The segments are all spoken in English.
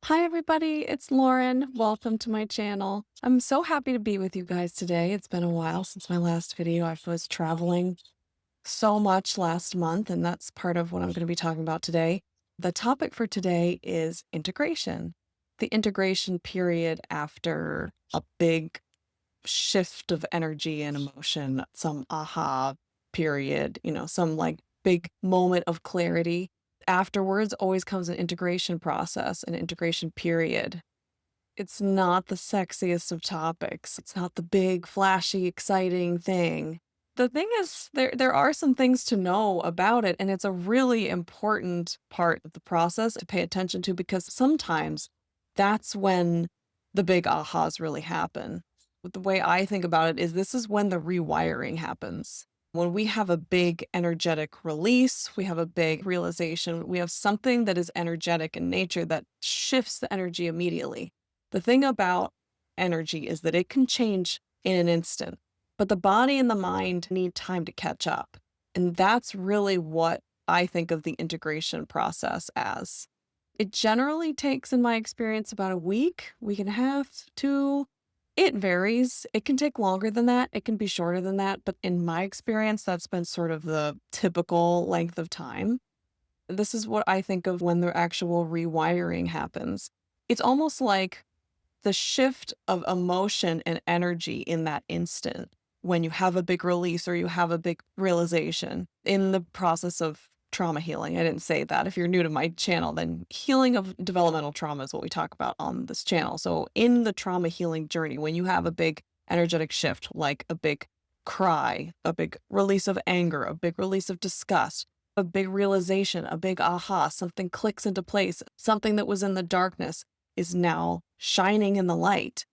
Hi, everybody. It's Lauren. Welcome to my channel. I'm so happy to be with you guys today. It's been a while since my last video. I was traveling so much last month, and that's part of what I'm going to be talking about today. The topic for today is integration, the integration period after a big shift of energy and emotion, some aha period, some like big moment of clarity. Afterwards always comes an integration process, an integration period. It's not the sexiest of topics. It's not the big, flashy, exciting thing. The thing is, there are some things to know about it, and it's a really important part of the process to pay attention to because sometimes that's when the big ahas really happen. But the way I think about it is this is when the rewiring happens. When we have a big energetic release, we have a big realization, we have something that is energetic in nature that shifts the energy immediately. The thing about energy is that it can change in an instant, but the body and the mind need time to catch up. And that's really what I think of the integration process as. It generally takes, in my experience, about a week and a half, two. It varies. It can take longer than that. It can be shorter than that. But in my experience, that's been sort of the typical length of time. This is what I think of when the actual rewiring happens. It's almost like the shift of emotion and energy in that instant when you have a big release or you have a big realization in the process of trauma healing. I didn't say that. If you're new to my channel, then healing of developmental trauma is what we talk about on this channel. So in the trauma healing journey, when you have a big energetic shift, like a big cry, a big release of anger, a big release of disgust, a big realization, a big aha, something clicks into place, something that was in the darkness is now shining in the light.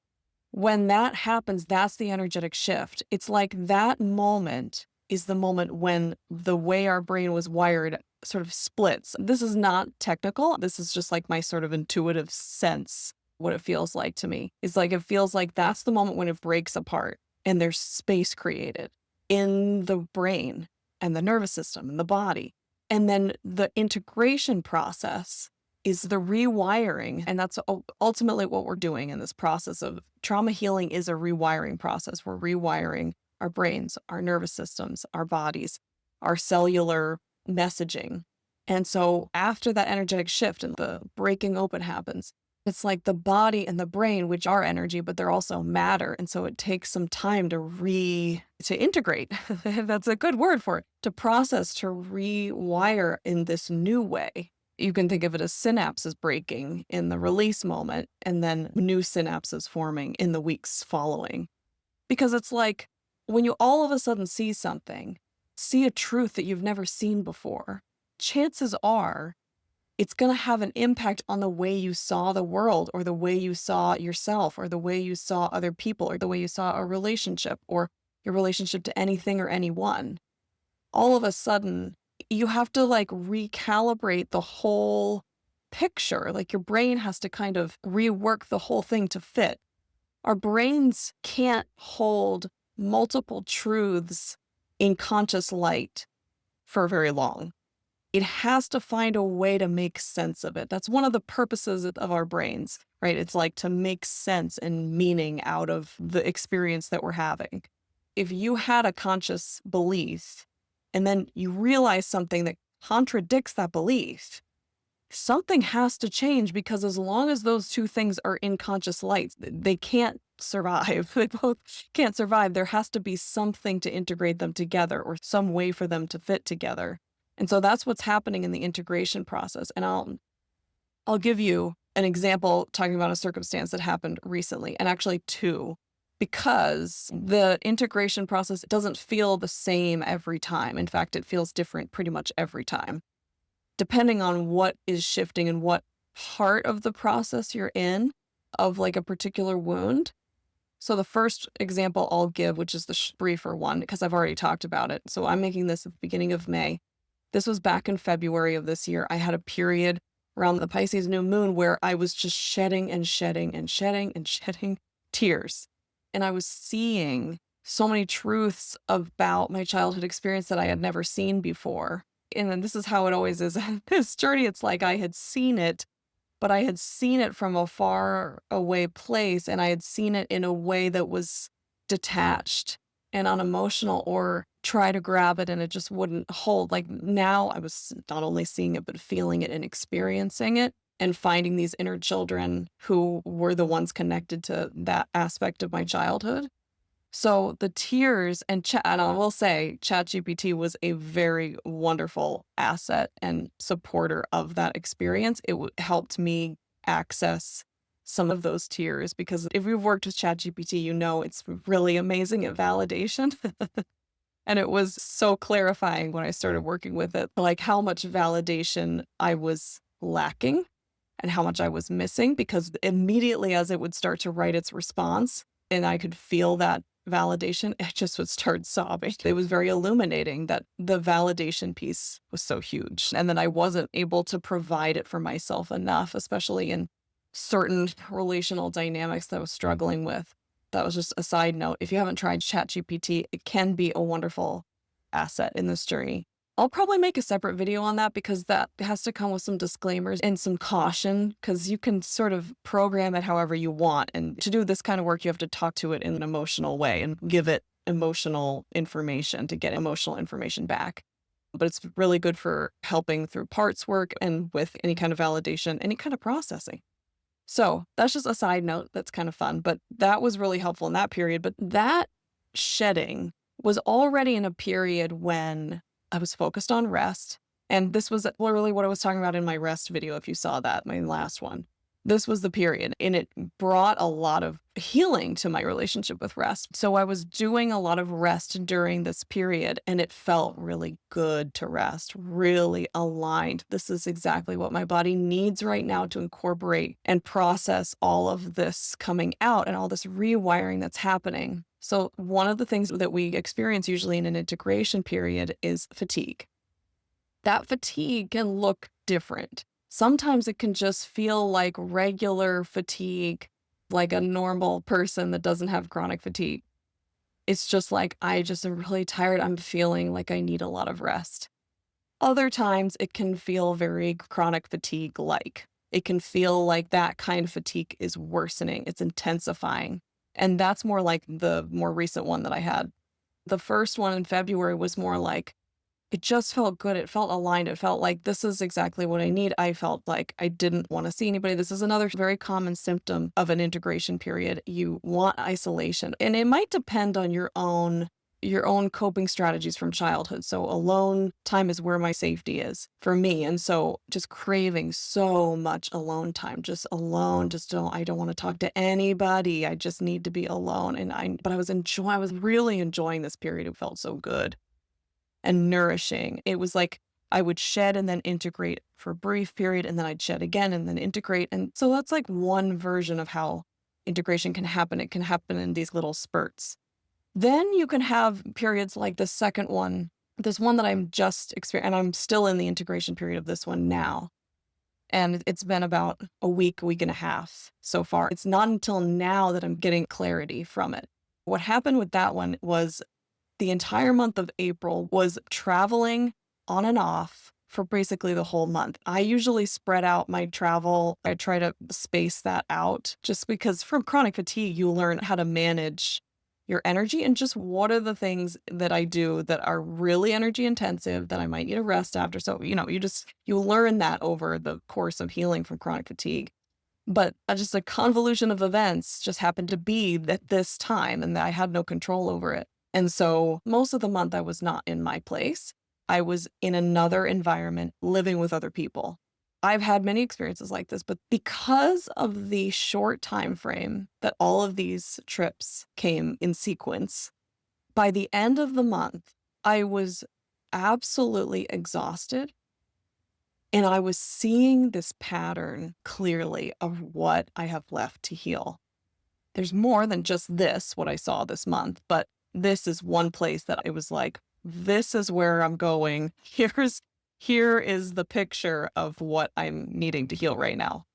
When that happens, that's the energetic shift. It's like that moment is the moment when the way our brain was wired sort of splits. This is not technical. This is just like my sort of intuitive sense. What it feels like to me is like it feels like that's the moment when it breaks apart and there's space created in the brain and the nervous system and the body. And then the integration process is the rewiring. And that's ultimately what we're doing in this process of trauma healing is a rewiring process. We're rewiring our brains, our nervous systems, our bodies, our cellular messaging. And so after that energetic shift and the breaking open happens, it's like the body and the brain, which are energy, but they're also matter. And so it takes some time to integrate. That's a good word for it, to process, to rewire in this new way. You can think of it as synapses breaking in the release moment and then new synapses forming in the weeks following. Because it's like when you all of a sudden see something, see a truth that you've never seen before, chances are it's going to have an impact on the way you saw the world or the way you saw yourself or the way you saw other people or the way you saw a relationship or your relationship to anything or anyone. All of a sudden, you have to like recalibrate the whole picture. Like your brain has to kind of rework the whole thing to fit. Our brains can't hold multiple truths in conscious light for very long. It has to find a way to make sense of it. That's one of the purposes of our brains, right? It's like to make sense and meaning out of the experience that we're having. If you had a conscious belief and then you realize something that contradicts that belief, something has to change because as long as those two things are in conscious light, they can't survive. They both can't survive. There has to be something to integrate them together or some way for them to fit together. And so that's what's happening in the integration process. And I'll give you an example talking about a circumstance that happened recently, and actually two, because the integration process doesn't feel the same every time. In fact, it feels different pretty much every time, depending on what is shifting and what part of the process you're in of like a particular wound. So the first example I'll give, which is the briefer one, because I've already talked about it. So I'm making this at the beginning of May. This was back in February of this year. I had a period around the Pisces new moon where I was just shedding and shedding and shedding and shedding tears. And I was seeing so many truths about my childhood experience that I had never seen before. And then this is how it always is. This journey, it's like I had seen it, but I had seen it from a far away place, and I had seen it in a way that was detached and unemotional, or try to grab it and it just wouldn't hold. Like now I was not only seeing it, but feeling it and experiencing it and finding these inner children who were the ones connected to that aspect of my childhood. So the tears and I will say ChatGPT was a very wonderful asset and supporter of that experience. It helped me access some of those tears because if you've worked with ChatGPT, you know it's really amazing at validation. And it was so clarifying when I started working with it, like how much validation I was lacking and how much I was missing, because immediately as it would start to write its response and I could feel that validation, it just would start sobbing. It was very illuminating that the validation piece was so huge. And then I wasn't able to provide it for myself enough, especially in certain relational dynamics that I was struggling with. That was just a side note. If you haven't tried ChatGPT, it can be a wonderful asset in this journey. I'll probably make a separate video on that because that has to come with some disclaimers and some caution because you can sort of program it however you want. And to do this kind of work, you have to talk to it in an emotional way and give it emotional information to get emotional information back. But it's really good for helping through parts work and with any kind of validation, any kind of processing. So that's just a side note that's kind of fun, but that was really helpful in that period. But that shedding was already in a period when I was focused on rest. And this was literally what I was talking about in my rest video, if you saw that, my last one. This was the period, and it brought a lot of healing to my relationship with rest. So I was doing a lot of rest during this period, and it felt really good to rest, really aligned. This is exactly what my body needs right now to incorporate and process all of this coming out and all this rewiring that's happening. So one of the things that we experience usually in an integration period is fatigue. That fatigue can look different. Sometimes it can just feel like regular fatigue, like a normal person that doesn't have chronic fatigue. It's just like, I just am really tired. I'm feeling like I need a lot of rest. Other times it can feel very chronic fatigue like. It can feel like that kind of fatigue is worsening, it's intensifying. And that's more like the more recent one that I had. The first one in February was more like, it just felt good. It felt aligned. It felt like this is exactly what I need. I felt like I didn't want to see anybody. This is another very common symptom of an integration period. You want isolation, and it might depend on your own coping strategies from childhood. So alone time is where my safety is for me. And so just craving so much alone time, just alone, I don't want to talk to anybody. I just need to be alone. But I was really enjoying this period. It felt so good and nourishing. It was like I would shed and then integrate for a brief period, and then I'd shed again and then integrate. And so that's like one version of how integration can happen. It can happen in these little spurts. Then you can have periods like the second one, this one that I'm just experiencing, and I'm still in the integration period of this one now. And it's been about a week and a half so far. It's not until now that I'm getting clarity from it. What happened with that one was the entire month of April was traveling on and off for basically the whole month. I usually spread out my travel. I try to space that out just because from chronic fatigue, you learn how to manage your energy and just what are the things that I do that are really energy intensive that I might need a rest after. So, you learn that over the course of healing from chronic fatigue. But just a convolution of events just happened to be at this time and I had no control over it. And so most of the month I was not in my place. I was in another environment living with other people. I've had many experiences like this, but because of the short time frame that all of these trips came in sequence, by the end of the month, I was absolutely exhausted. And I was seeing this pattern clearly of what I have left to heal. There's more than just this, what I saw this month, but this is one place that it was like, this is where I'm going. Here is the picture of what I'm needing to heal right now.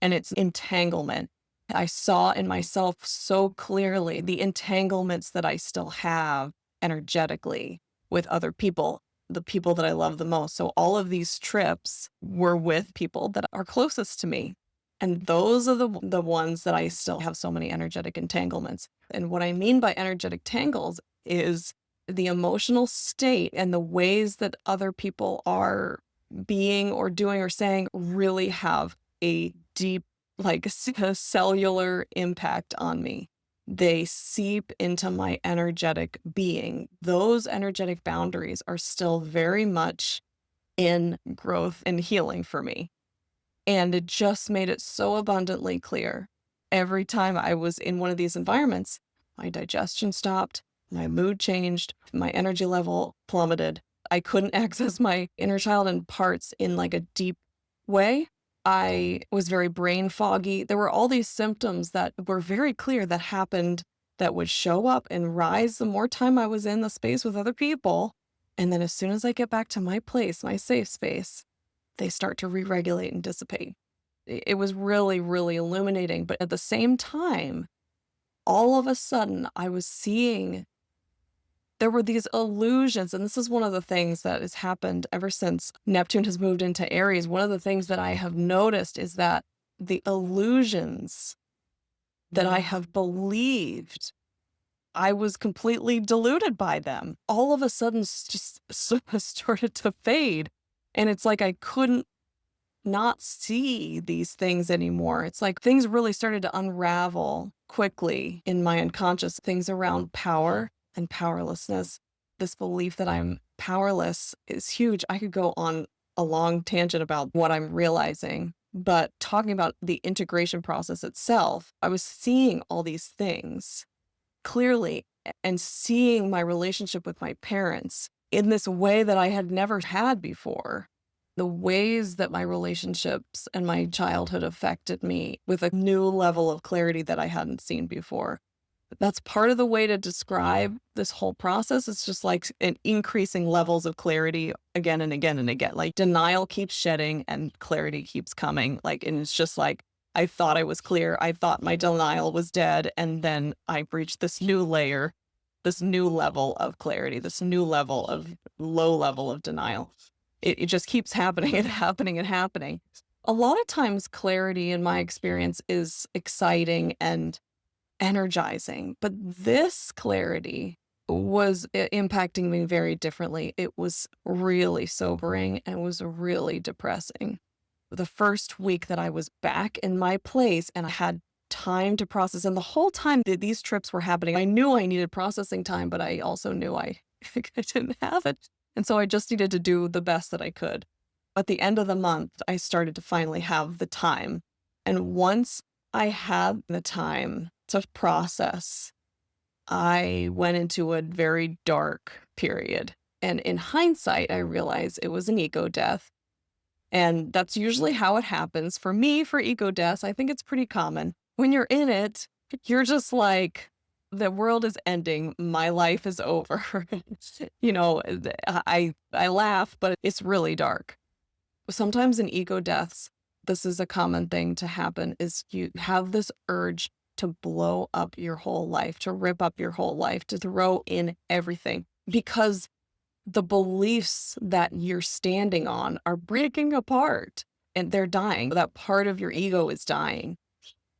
And it's entanglement. I saw in myself so clearly the entanglements that I still have energetically with other people. the people that I love the most. So all of these trips were with people that are closest to me. And those are the ones that I still have so many energetic entanglements. And what I mean by energetic tangles is the emotional state and the ways that other people are being or doing or saying really have a deep, like a cellular impact on me. They seep into my energetic being. Those energetic boundaries are still very much in growth and healing for me. And it just made it so abundantly clear. Every time I was in one of these environments, my digestion stopped, my mood changed, my energy level plummeted. I couldn't access my inner child and parts in like a deep way. I was very brain foggy. There were all these symptoms that were very clear that happened that would show up and rise the more time I was in the space with other people. And then as soon as I get back to my place, my safe space, they start to re-regulate and dissipate. It was really, really illuminating. But at the same time, all of a sudden, I was seeing there were these illusions. And this is one of the things that has happened ever since Neptune has moved into Aries. One of the things that I have noticed is that the illusions that I have believed, I was completely deluded by them. All of a sudden, just started to fade. And it's like I couldn't not see these things anymore. It's like things really started to unravel quickly in my unconscious, things around power and powerlessness. This belief that I'm powerless is huge. I could go on a long tangent about what I'm realizing, but talking about the integration process itself, I was seeing all these things clearly and seeing my relationship with my parents in this way that I had never had before. The ways that my relationships and my childhood affected me with a new level of clarity that I hadn't seen before. That's part of the way to describe this whole process. It's just like an increasing levels of clarity again and again and again. Like denial keeps shedding and clarity keeps coming. Like, and it's just like, I thought I was clear. I thought my denial was dead. And then I reached this new layer, this new level of clarity, this new level of low level of denial. It just keeps happening and happening and happening. A lot of times clarity in my experience is exciting and energizing, but this clarity was impacting me very differently. It was really sobering and it was really depressing. The first week that I was back in my place and I had time to process, and the whole time that these trips were happening, I knew I needed processing time, but I also knew I didn't have it. And so I just needed to do the best that I could. At the end of the month, I started to finally have the time. And once I had the time to process, I went into a very dark period. And in hindsight, I realized it was an ego death. And that's usually how it happens. For me, for ego deaths, I think it's pretty common. When you're in it, you're just like, the world is ending. My life is over. You know, I laugh, but it's really dark. Sometimes in ego deaths, this is a common thing to happen, is you have this urge to blow up your whole life, to rip up your whole life, to throw in everything, because the beliefs that you're standing on are breaking apart and they're dying. That part of your ego is dying.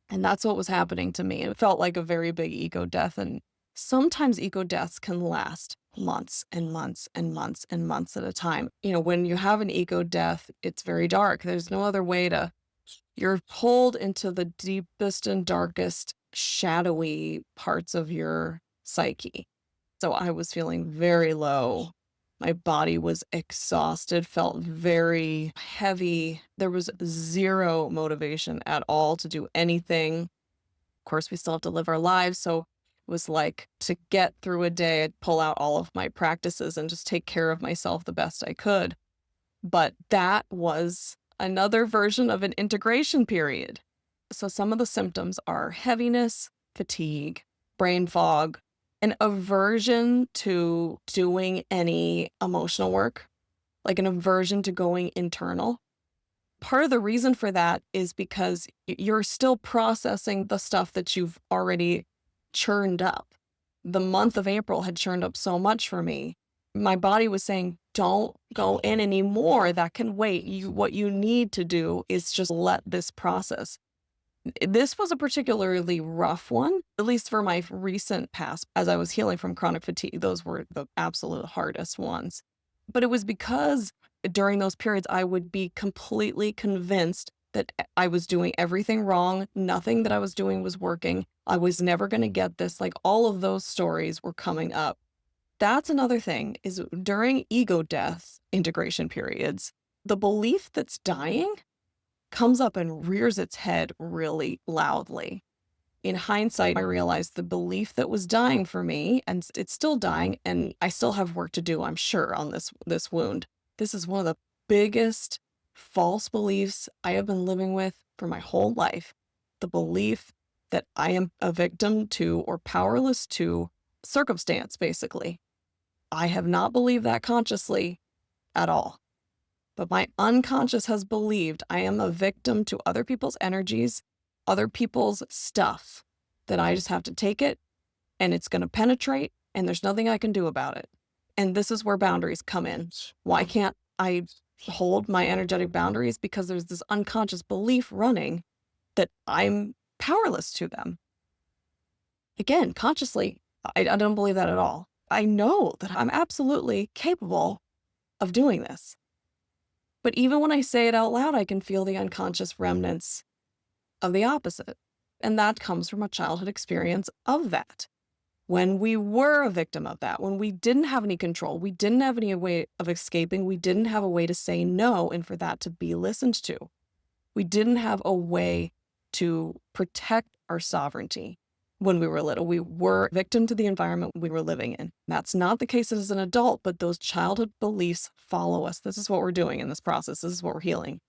And that's what was happening to me. It felt like a very big ego death. And sometimes ego deaths can last months and months and months and months at a time. You know, when you have an ego death, it's very dark. There's no other way to, you're pulled into the deepest and darkest, shadowy parts of your psyche. So I was feeling very low. My body was exhausted, felt very heavy. There was zero motivation at all to do anything. Of course, we still have to live our lives. So it was like, to get through a day, I'd pull out all of my practices and just take care of myself the best I could. But that was another version of an integration period. So some of the symptoms are heaviness, fatigue, brain fog, an aversion to doing any emotional work, like an aversion to going internal. Part of the reason for that is because you're still processing the stuff that you've already churned up. The month of April had churned up so much for me My body was saying, don't go in anymore. That can wait. What you need to do is just let this process. This was a particularly rough one, at least for my recent past, as I was healing from chronic fatigue. Those were the absolute hardest ones. But it was because during those periods, I would be completely convinced that I was doing everything wrong. Nothing that I was doing was working. I was never going to get this. Like all of those stories were coming up. That's another thing is during ego death integration periods, the belief that's dying comes up and rears its head really loudly. In hindsight, I realized the belief that was dying for me, and it's still dying, and I still have work to do, I'm sure, on this wound. This is one of the biggest false beliefs I have been living with for my whole life. The belief that I am a victim to or powerless to circumstance, basically. I have not believed that consciously at all. But my unconscious has believed I am a victim to other people's energies, other people's stuff, that I just have to take it and it's going to penetrate and there's nothing I can do about it. And this is where boundaries come in. Why can't I hold my energetic boundaries? Because there's this unconscious belief running that I'm powerless to them. Again, consciously, I don't believe that at all. I know that I'm absolutely capable of doing this. But even when I say it out loud, I can feel the unconscious remnants of the opposite. And that comes from a childhood experience of that. When we were a victim of that, when we didn't have any control, we didn't have any way of escaping, we didn't have a way to say no and for that to be listened to. We didn't have a way to protect our sovereignty. When we were little, we were victim to the environment we were living in. That's not the case as an adult, but those childhood beliefs follow us. This is what we're doing in this process. This is what we're healing.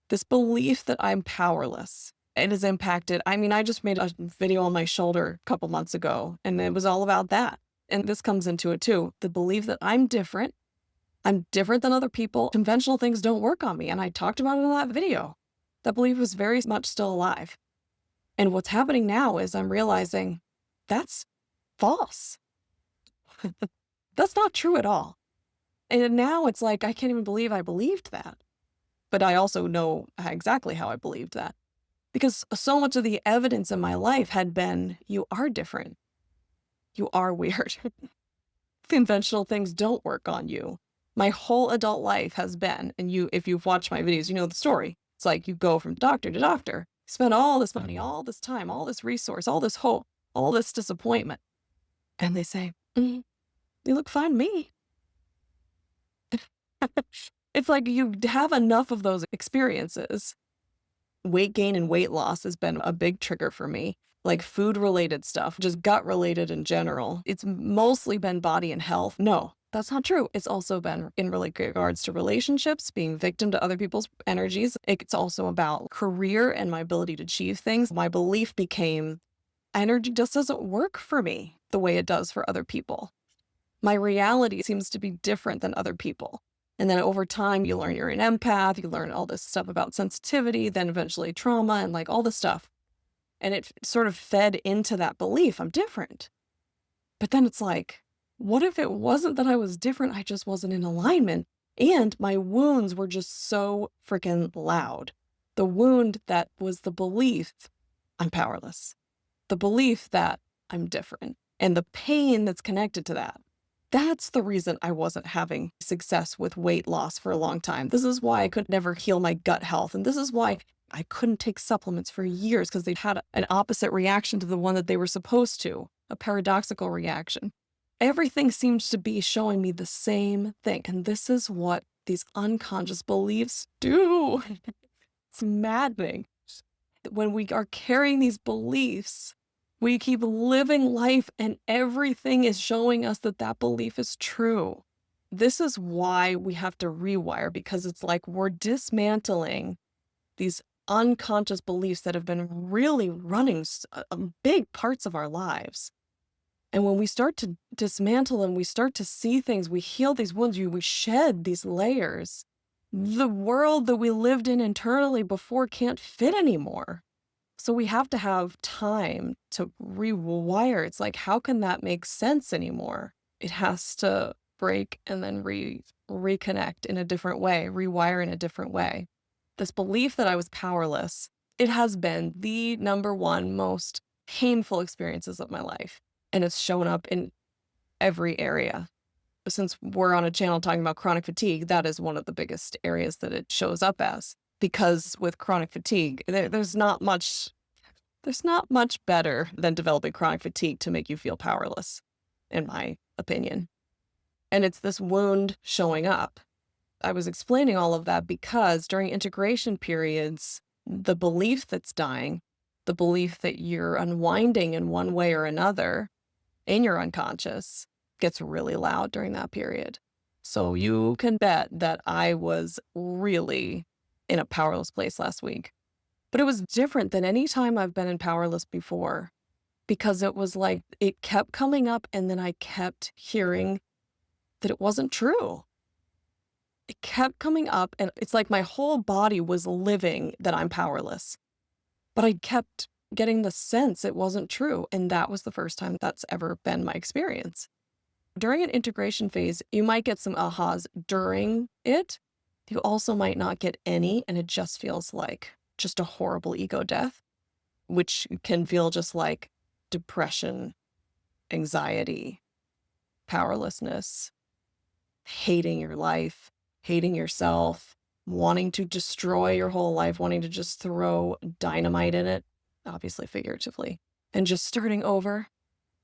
This belief that I'm powerless, it has impacted. I mean, I just made a video on my shoulder a couple months ago, and it was all about that. And this comes into it too. The belief that I'm different than other people. Conventional things don't work on me. And I talked about it in that video. That belief was very much still alive. And what's happening now is I'm realizing that's false. That's not true at all. And now it's like, I can't even believe I believed that. But I also know exactly how I believed that. Because so much of the evidence in my life had been, you are different. You are weird. Conventional things don't work on you. My whole adult life has been, and if you've watched my videos, you know the story. It's like you go from doctor to doctor, spend all this money, all this time, all this resource, all this hope, all this disappointment. And they say, you look fine to me. It's like you have enough of those experiences. Weight gain and weight loss has been a big trigger for me. Like food-related stuff, just gut-related in general. It's mostly been body and health. No, that's not true. It's also been in regards to relationships, being victim to other people's energies. It's also about career and my ability to achieve things. My belief became energy just doesn't work for me the way it does for other people. My reality seems to be different than other people. And then over time, you learn you're an empath, you learn all this stuff about sensitivity, then eventually trauma and like all this stuff. And it sort of fed into that belief, I'm different. But then it's like, what if it wasn't that I was different? I just wasn't in alignment. And my wounds were just so freaking loud. The wound that was the belief I'm powerless, the belief that I'm different, and the pain that's connected to that. That's the reason I wasn't having success with weight loss for a long time. This is why I could never heal my gut health. And this is why I couldn't take supplements for years, because they had an opposite reaction to the one that they were supposed to, a paradoxical reaction. Everything seems to be showing me the same thing. And this is what these unconscious beliefs do. It's maddening. When we are carrying these beliefs, we keep living life and everything is showing us that that belief is true. This is why we have to rewire, because it's like we're dismantling these unconscious beliefs that have been really running big parts of our lives. And when we start to dismantle them, we start to see things, we heal these wounds, we shed these layers. The world that we lived in internally before can't fit anymore. So we have to have time to rewire. It's like, how can that make sense anymore? It has to break and then reconnect in a different way, rewire in a different way. This belief that I was powerless, it has been the number one most painful experiences of my life. And it's shown up in every area. Since we're on a channel talking about chronic fatigue, that is one of the biggest areas that it shows up as. Because with chronic fatigue, there's not much better than developing chronic fatigue to make you feel powerless, in my opinion. And it's this wound showing up. I was explaining all of that because during integration periods, the belief that's dying, the belief that you're unwinding in one way or another in your unconscious, gets really loud during that period. So you can bet that I was really in a powerless place last week. But it was different than any time I've been in powerless before because it was like it kept coming up and then I kept hearing that it wasn't true. It kept coming up and it's like my whole body was living that I'm powerless. But I kept getting the sense it wasn't true. And that was the first time that's ever been my experience. During an integration phase, you might get some ahas during it. You also might not get any, and it just feels like just a horrible ego death, which can feel just like depression, anxiety, powerlessness, hating your life, hating yourself, wanting to destroy your whole life, wanting to just throw dynamite in it, obviously figuratively, and just starting over,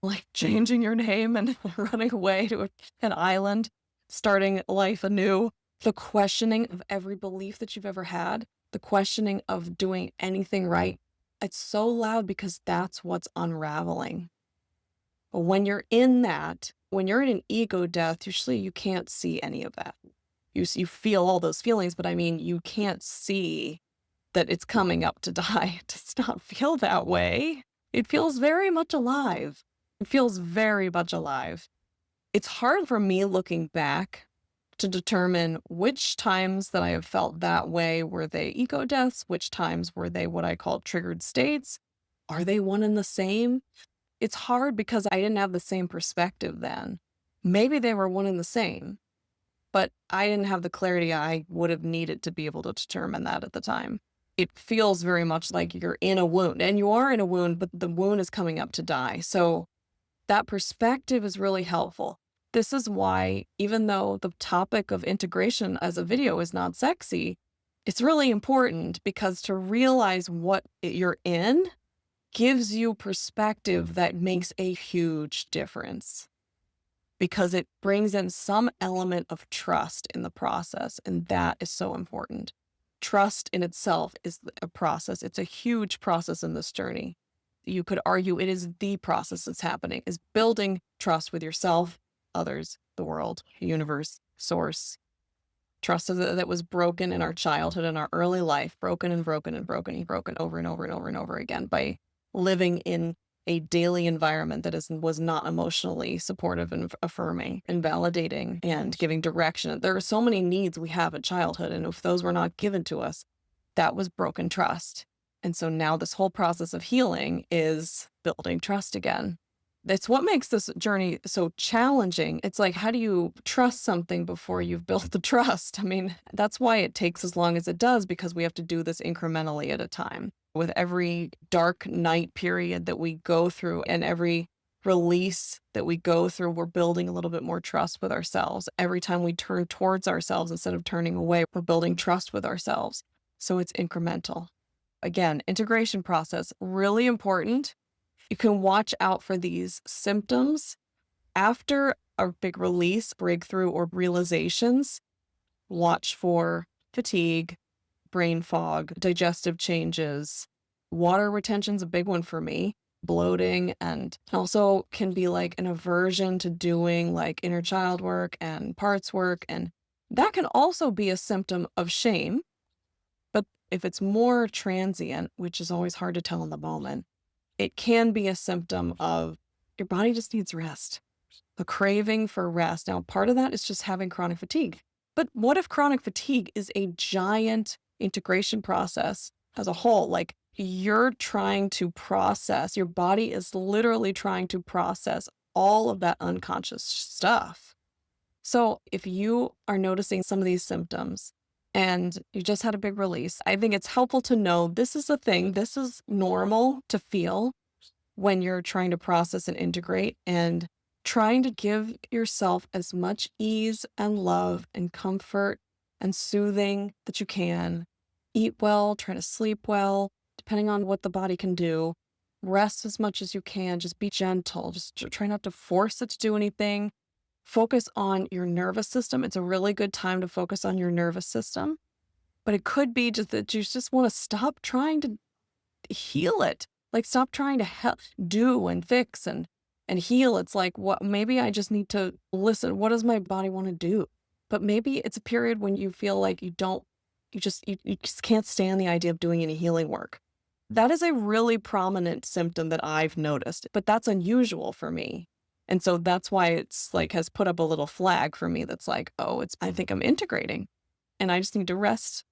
like changing your name and running away to an island, starting life anew. The questioning of every belief that you've ever had, the questioning of doing anything right. It's so loud because that's what's unraveling. But when you're in that, when you're in an ego death, usually you can't see any of that. You feel all those feelings, but I mean, you can't see that it's coming up to die. It does not feel that way. It feels very much alive. It feels very much alive. It's hard for me looking back to determine which times that I have felt that way were they ego deaths, which times were they what I call triggered states. Are they one and the same? It's hard because I didn't have the same perspective then. Maybe they were one and the same, but I didn't have the clarity I would have needed to be able to determine that at the time. It feels very much like you're in a wound, and you are in a wound, but the wound is coming up to die. So that perspective is really helpful. This is why, even though the topic of integration as a video is not sexy, it's really important because to realize what you're in gives you perspective that makes a huge difference because it brings in some element of trust in the process, and that is so important. Trust in itself is a process. It's a huge process in this journey. You could argue it is the process that's happening, is building trust with yourself, others, the world, universe, source. Trust that was broken in our childhood and our early life, broken and broken and broken and broken over and over and over and over again by living in a daily environment that was not emotionally supportive and affirming and validating and giving direction. There are so many needs we have in childhood, and if those were not given to us, that was broken trust. And so now this whole process of healing is building trust again. That's what makes this journey so challenging. It's like, how do you trust something before you've built the trust? I mean, that's why it takes as long as it does, because we have to do this incrementally at a time. With every dark night period that we go through and every release that we go through, we're building a little bit more trust with ourselves. Every time we turn towards ourselves instead of turning away, we're building trust with ourselves. So it's incremental. Again, integration process, really important. You can watch out for these symptoms after a big release, breakthrough, or realizations. Watch for fatigue, brain fog, digestive changes. Water retention's a big one for me. Bloating, and also can be like an aversion to doing like inner child work and parts work. And that can also be a symptom of shame. But if it's more transient, which is always hard to tell in the moment, it can be a symptom of your body just needs rest, the craving for rest. Now, part of that is just having chronic fatigue. But what if chronic fatigue is a giant integration process as a whole? Like you're trying to process, your body is literally trying to process all of that unconscious stuff. So if you are noticing some of these symptoms and you just had a big release, I think it's helpful to know this is a thing. This is normal to feel when you're trying to process and integrate and trying to give yourself as much ease and love and comfort and soothing that you can. Eat well, try to sleep well, depending on what the body can do. Rest as much as you can. Just be gentle. Just try not to force it to do anything. Focus on your nervous system. It's a really good time to focus on your nervous system, but it could be just that you just want to stop trying to heal it. Like stop trying to do and fix and heal. It's like, what, maybe I just need to listen. What does my body want to do? But maybe it's a period when you feel like you just can't stand the idea of doing any healing work. That is a really prominent symptom that I've noticed, but that's unusual for me. And so that's why it's like has put up a little flag for me that's like, oh, I think I'm integrating and I just need to rest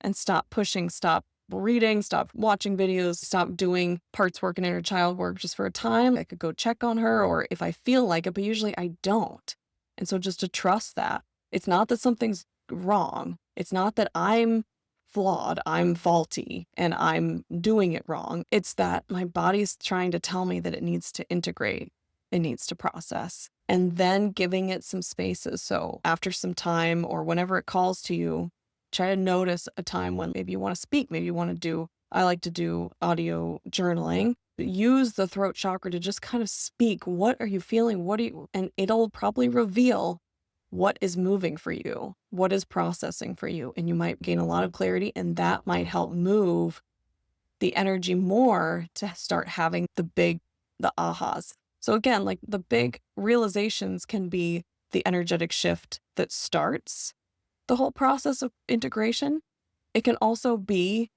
and stop pushing, stop reading, stop watching videos, stop doing parts work and inner child work just for a time. I could go check on her or if I feel like it, but usually I don't. And so just to trust that it's not that something's wrong. It's not that I'm flawed, I'm faulty, and I'm doing it wrong. It's that my body's trying to tell me that it needs to integrate, it needs to process, and then giving it some spaces. So after some time or whenever it calls to you, try to notice a time when maybe you want to speak, maybe you want to I like to do audio journaling. Use the throat chakra to just kind of speak. What are you feeling? And it'll probably reveal what is moving for you, what is processing for you. And you might gain a lot of clarity, and that might help move the energy more to start having the ahas. So again, like the big realizations can be the energetic shift that starts the whole process of integration. It can also be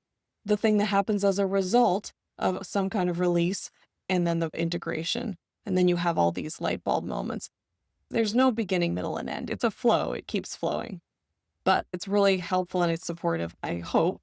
the thing that happens as a result of some kind of release and then the integration. And then you have all these light bulb moments. There's no beginning, middle, and end. It's a flow. It keeps flowing. But it's really helpful and it's supportive, I hope.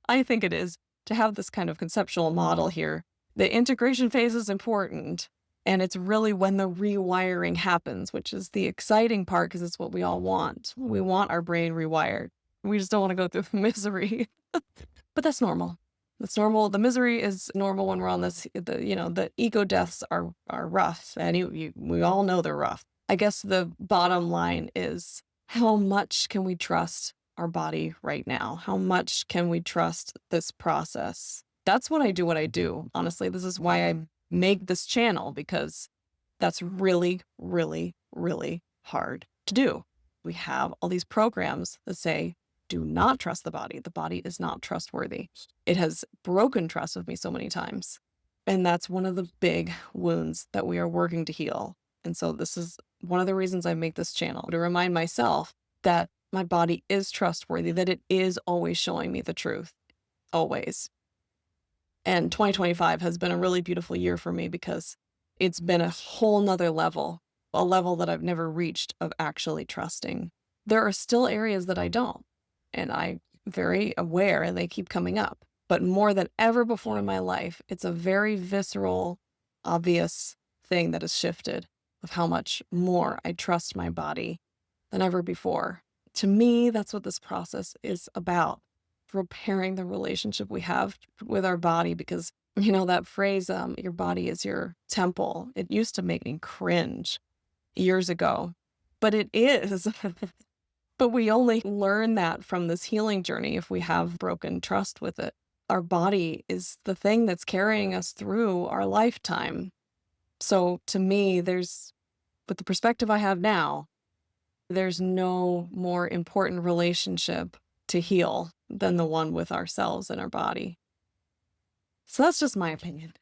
I think it is, to have this kind of conceptual model here. The integration phase is important. And it's really when the rewiring happens, which is the exciting part because it's what we all want. We want our brain rewired. We just don't want to go through misery. But that's normal. That's normal. The misery is normal when we're on this, the ego deaths are rough. And we all know they're rough. I guess the bottom line is, how much can we trust our body right now? How much can we trust this process? That's what I do. Honestly, this is why I make this channel, because that's really, really, really hard to do. We have all these programs that say, do not trust the body. The body is not trustworthy. It has broken trust with me so many times. And that's one of the big wounds that we are working to heal. And so this is one of the reasons I make this channel, to remind myself that my body is trustworthy, that it is always showing me the truth, always. And 2025 has been a really beautiful year for me because it's been a whole nother level, a level that I've never reached of actually trusting. There are still areas that I don't, and I'm very aware and they keep coming up. But more than ever before in my life, it's a very visceral, obvious thing that has shifted of how much more I trust my body than ever before. To me, that's what this process is about. Repairing the relationship we have with our body, because that phrase, your body is your temple, it used to make me cringe years ago, but it is. But we only learn that from this healing journey if we have broken trust with it. Our body is the thing that's carrying us through our lifetime. So to me, with the perspective I have now, there's no more important relationship to heal than the one with ourselves and our body. So that's just my opinion.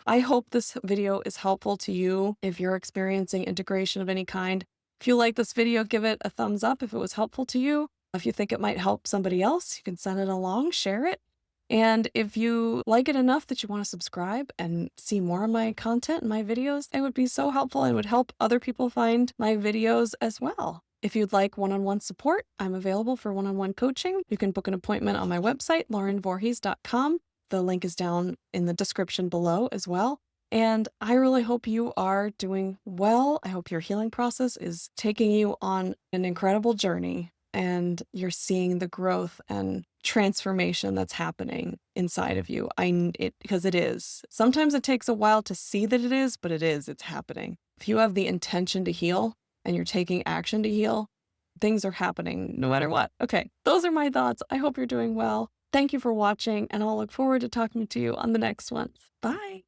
I hope this video is helpful to you if you're experiencing integration of any kind. If you like this video, give it a thumbs up if it was helpful to you. If you think it might help somebody else, you can send it along, share it. And if you like it enough that you want to subscribe and see more of my content and my videos, it would be so helpful and would help other people find my videos as well. If you'd like one-on-one support, I'm available for one-on-one coaching. You can book an appointment on my website, laurenvoorhees.com. The link is down in the description below as well. And I really hope you are doing well. I hope your healing process is taking you on an incredible journey and you're seeing the growth and transformation that's happening inside of you. Because it is. Sometimes it takes a while to see that it is, but it's happening. If you have the intention to heal and you're taking action to heal, things are happening no matter what. Okay, those are my thoughts. I hope you're doing well. Thank you for watching, and I'll look forward to talking to you on the next one. Bye.